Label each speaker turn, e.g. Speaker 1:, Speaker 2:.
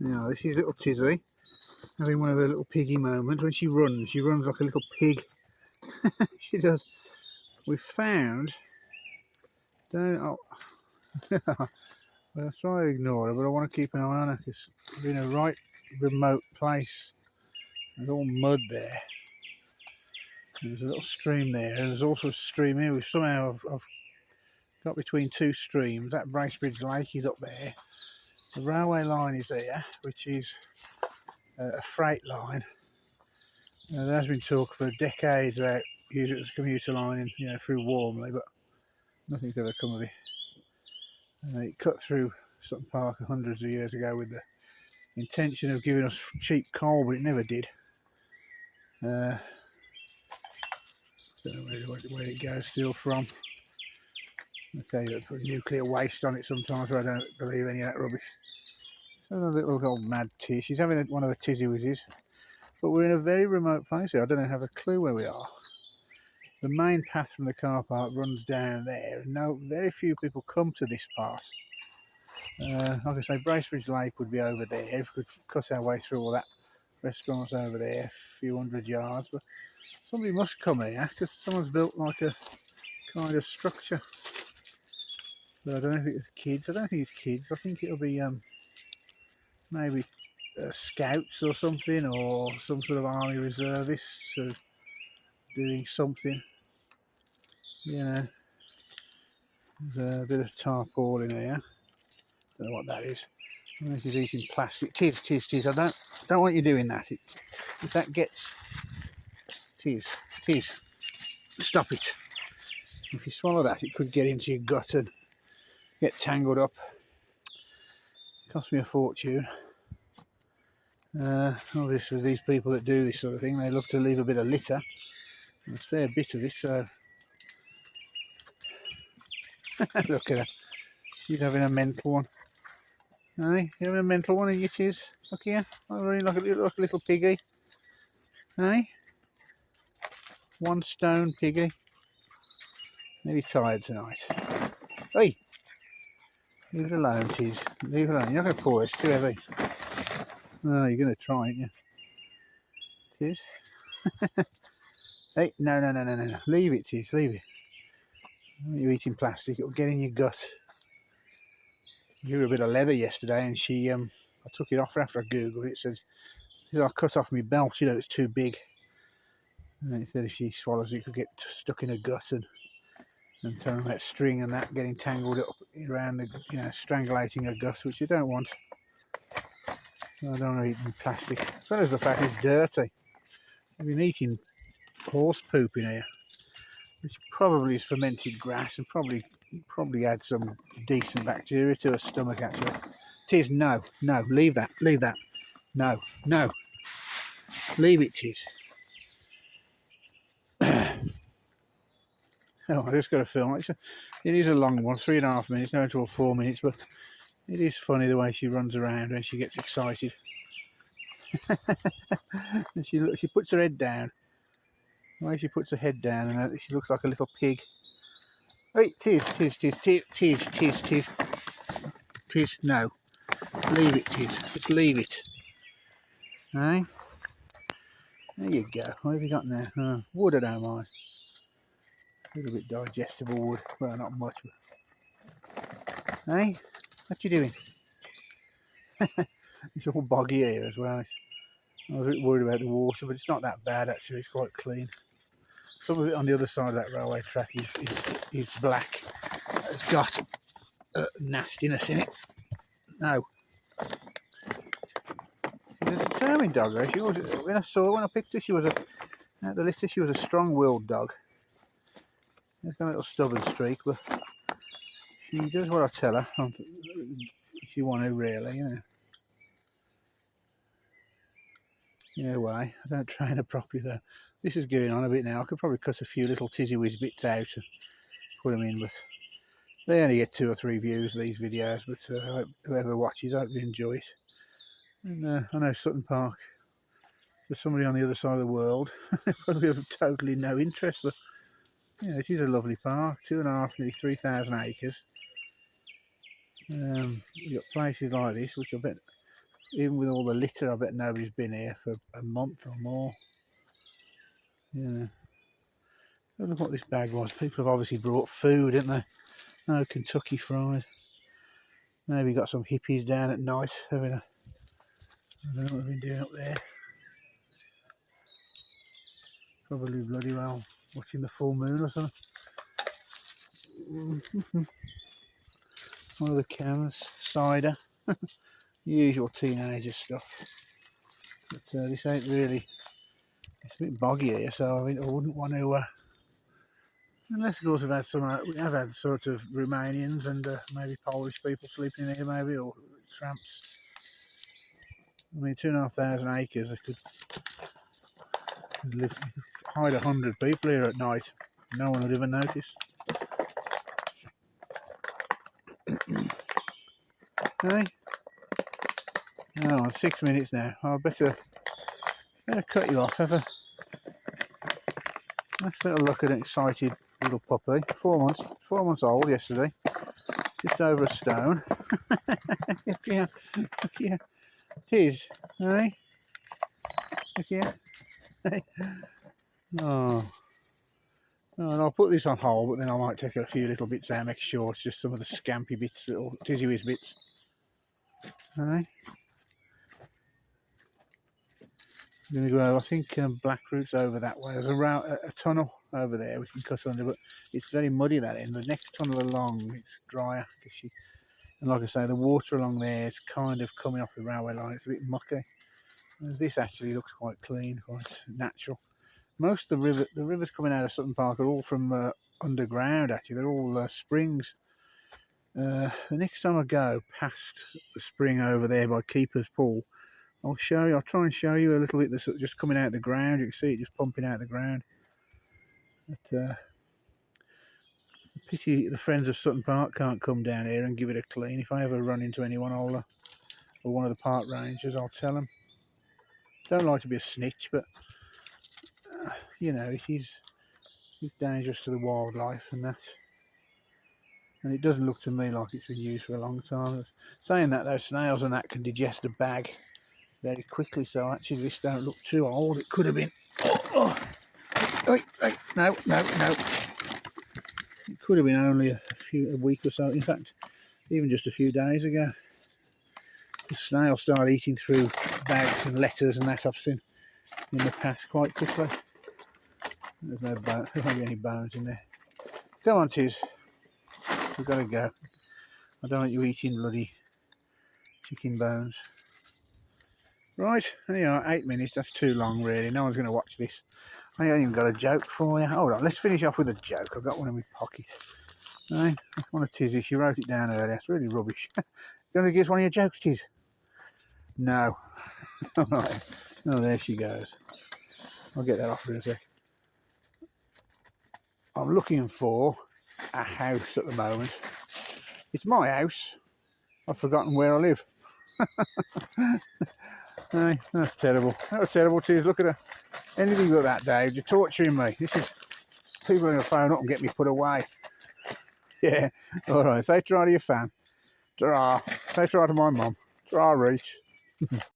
Speaker 1: Now this is little Tizzy having one of her little piggy moments. When she runs like a little pig. She does. We found, don't, oh, I'll try to ignore her, but I want to keep an eye on her because we're in a right remote place. There's all mud there. There's a little stream there, and there's also a stream here. Somehow I've got between two streams. That Bracebridge Lake is up there. The railway line is there, which is a freight line. There has been talk for decades about using it as a commuter line, through Warmley, but nothing's ever come of it. It cut through Sutton Park hundreds of years ago with the intention of giving us cheap coal, but it never did. Don't know really where it goes still from. I say they put nuclear waste on it sometimes, but I don't believe any of that rubbish. So a little old mad Tiz. She's having one of her Tizzy whizzes. But we're in a very remote place here. I don't have a clue where we are. The main path from the car park runs down there, and very few people come to this part. Like I say, Bracebridge Lake would be over there if we could cut our way through all that. Restaurants over there, a few hundred yards, but somebody must come here because someone's built like a kind of structure. But I don't know if it's kids. I don't think it's kids. I think it'll be maybe scouts or something, or some sort of army reservists doing something. There's a bit of tarpaulin here. Don't know what that is. I think she's eating plastic. Tiz. I don't want you doing that. If that gets... Tiz. Stop it. If you swallow that, it could get into your gut and get tangled up. Cost me a fortune. Obviously, these people that do this sort of thing, they love to leave a bit of litter. There's a fair bit of it, so... Look at her. She's having a mental one. Hey, you having a mental one, it is. Look here. I really like a little piggy. Hey? One stone piggy. Maybe tired tonight. Hey! Leave it alone, Tiz. Leave it alone. You're not going to pour it. It's too heavy. Oh, you're going to try, aren't you? Tiz? Hey, no. Leave it, Tiz. Leave it. You're eating plastic. It'll get in your gut. I gave her a bit of leather yesterday, and she, I took it off after I googled it. It says I cut off my belt. It's too big. And it said if she swallows it, it could get stuck in her gut, and talking about string and that getting tangled up around the, strangulating her gut, which you don't want. I don't want to eat plastic. As well as the fact it's dirty. I've been eating horse poop in here, which probably is fermented grass and probably had some decent bacteria to her stomach actually. Tiz, no, leave that. No, leave it, Tiz. Oh, I just got to film it. It is a long one, 3.5 minutes, no until 4 minutes, but it is funny the way she runs around when she gets excited. She puts her head down. The way she puts her head down, and she looks like a little pig. Hey, Tiz, no. Leave it, Tiz. Just leave it. Hey? There you go. What have you got now? Wood, I don't mind. A little bit digestible wood. Well, not much. But... Hey? What you doing? It's all boggy here as well. I was a bit worried about the water, but it's not that bad actually. It's quite clean. Some of it on the other side of that railway track is black. It's got nastiness in it. No. She's a determined dog, though. She was, when I picked her, she was at the litter, she was a strong-willed dog. There's a little stubborn streak, but she does what I tell her. If she wants to, really, In a way, I don't train her properly though. This is going on a bit now. I could probably cut a few little Tizzy whiz bits out and put them in, but they only get 2 or 3 views, these videos, but whoever watches, I hope they enjoy it. And I know Sutton Park, there's somebody on the other side of the world, probably have totally no interest, but it is a lovely park, 2.5, nearly 3,000 acres. You've got places like this, which I bet Even with all the litter, I bet nobody's been here for a month or more. Yeah. Look what this bag was. People have obviously brought food, haven't they? No Kentucky Fried. Maybe got some hippies down at night having a... I don't know what they've been doing up there. Probably bloody well watching the full moon or something. One of the cans, cider. Usual teenager stuff. But this ain't really... It's a bit boggy here, so I wouldn't want to... unless of course we've had some... we have had sort of Romanians and maybe Polish people sleeping in here maybe, or tramps. I mean, 2,500 acres, I could hide 100 people here at night. No one would even notice. Hey? Oh, 6 minutes now. I better cut you off. Have a nice little look at an excited little puppy. 4 months old yesterday. Just over a stone. Look here. Look here. Tiz, hey? Look here. Oh. Oh, and I'll put this on hold, but then I might take a few little bits out, make sure it's just some of the scampy bits, little Tizzy whiz bits. Alright. I'm going to go, I think Blackroot's over that way. There's a tunnel over there we can cut under, but it's very muddy that end. The next tunnel along, it's drier. And like I say, the water along there is kind of coming off the railway line. It's a bit mucky. Whereas this actually looks quite clean, quite natural. Most of the rivers coming out of Sutton Park are all from underground actually. They're all springs. The next time I go past the spring over there by Keeper's Pool, I'll try and show you a little bit that's just coming out of the ground. You can see it just pumping out of the ground. But, pity the friends of Sutton Park can't come down here and give it a clean. If I ever run into anyone or one of the park rangers, I'll tell them. Don't like to be a snitch, but you know, it's dangerous to the wildlife and that. And it doesn't look to me like it's been used for a long time. Saying that, those snails and that can digest a bag very quickly, so actually this don't look too old. It could have been... Oh. No. It could have been only a week or so. In fact, even just a few days ago. The snails start eating through bags and letters and that I've seen in the past quite quickly. There's no bone, there won't be any bones in there. Come on, Tiz. We've got to go. I don't want you eating bloody chicken bones. Right, there you are, 8 minutes. That's too long, really. No one's going to watch this. I ain't even got a joke for you. Hold on, let's finish off with a joke. I've got one in my pocket. Right, that's one of Tizzy. She wrote it down earlier. It's really rubbish. You going to give us one of your jokes, Tiz? No. All right. Oh, there she goes. I'll get that off for a sec. I'm looking for a house at the moment. It's my house. I've forgotten where I live. Hey, that's terrible. That was terrible, Tiz. Look at her. Anything but that, Dave. You're torturing me. This is... People are going to phone up and get me put away. Yeah. All right. Say ta-ra to your fan. Ta-ra. Say ta-ra to my mum. Ta-ra, Reach.